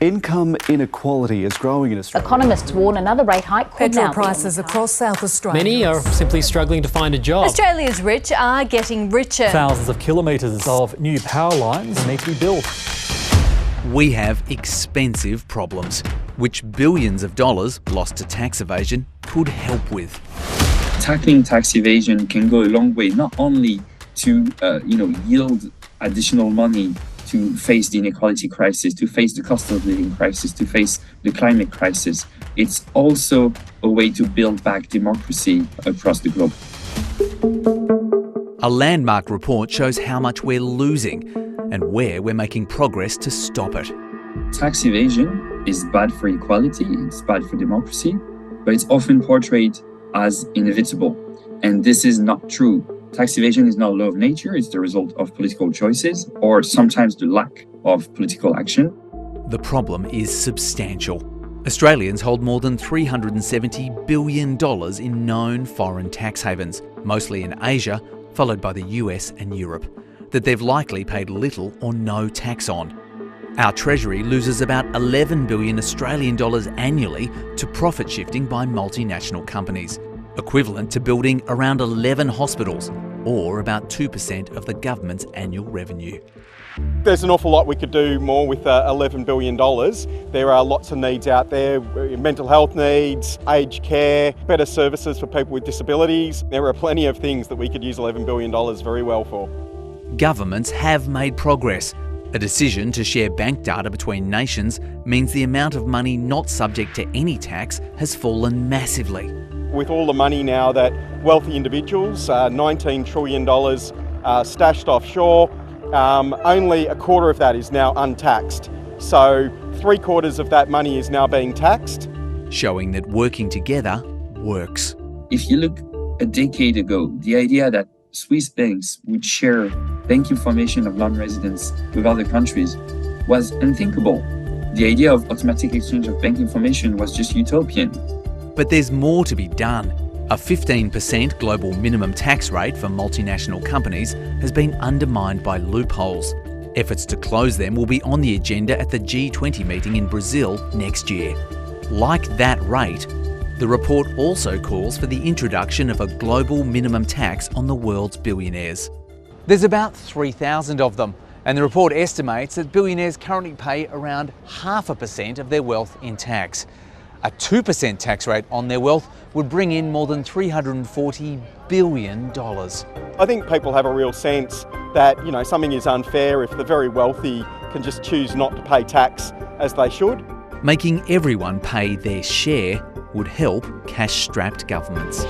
Income inequality is growing in Australia. Economists warn another rate hike could Petrol now prices across South Australia. Many are simply struggling to find a job. Australia's rich are getting richer. Thousands of kilometres of new power lines need to be built. We have expensive problems, which billions of dollars lost to tax evasion could help with. Tackling tax evasion can go a long way, not only to yield additional money to face the inequality crisis, to face the cost of living crisis, to face the climate crisis. It's also a way to build back democracy across the globe. A landmark report shows how much we're losing and where we're making progress to stop it. Tax evasion is bad for equality, it's bad for democracy, but it's often portrayed as inevitable. And this is not true. Tax evasion is not a law of nature, it's the result of political choices or sometimes the lack of political action. The problem is substantial. Australians hold more than $370 billion in known foreign tax havens, mostly in Asia, followed by the US and Europe, that they've likely paid little or no tax on. Our Treasury loses about 11 billion Australian dollars annually to profit shifting by multinational companies, equivalent to building around 11 hospitals, or about 2% of the government's annual revenue. There's an awful lot we could do more with $11 billion. There are lots of needs out there, mental health needs, aged care, better services for people with disabilities. There are plenty of things that we could use $11 billion very well for. Governments have made progress. A decision to share bank data between nations means the amount of money not subject to any tax has fallen massively. With all the money now that wealthy individuals, $19 trillion stashed offshore, only a quarter of that is now untaxed. So 3/4 of that money is now being taxed. Showing that working together works. If you look a decade ago, the idea that Swiss banks would share bank information of non-residents with other countries was unthinkable. The idea of automatic exchange of bank information was just utopian. But there's more to be done. A 15% global minimum tax rate for multinational companies has been undermined by loopholes. Efforts to close them will be on the agenda at the G20 meeting in Brazil next year. Like that rate, the report also calls for the introduction of a global minimum tax on the world's billionaires. There's about 3,000 of them, and the report estimates that billionaires currently pay around 0.5% of their wealth in tax. A 2% tax rate on their wealth would bring in more than $340 billion. I think people have a real sense that, something is unfair if the very wealthy can just choose not to pay tax as they should. Making everyone pay their share would help cash-strapped governments.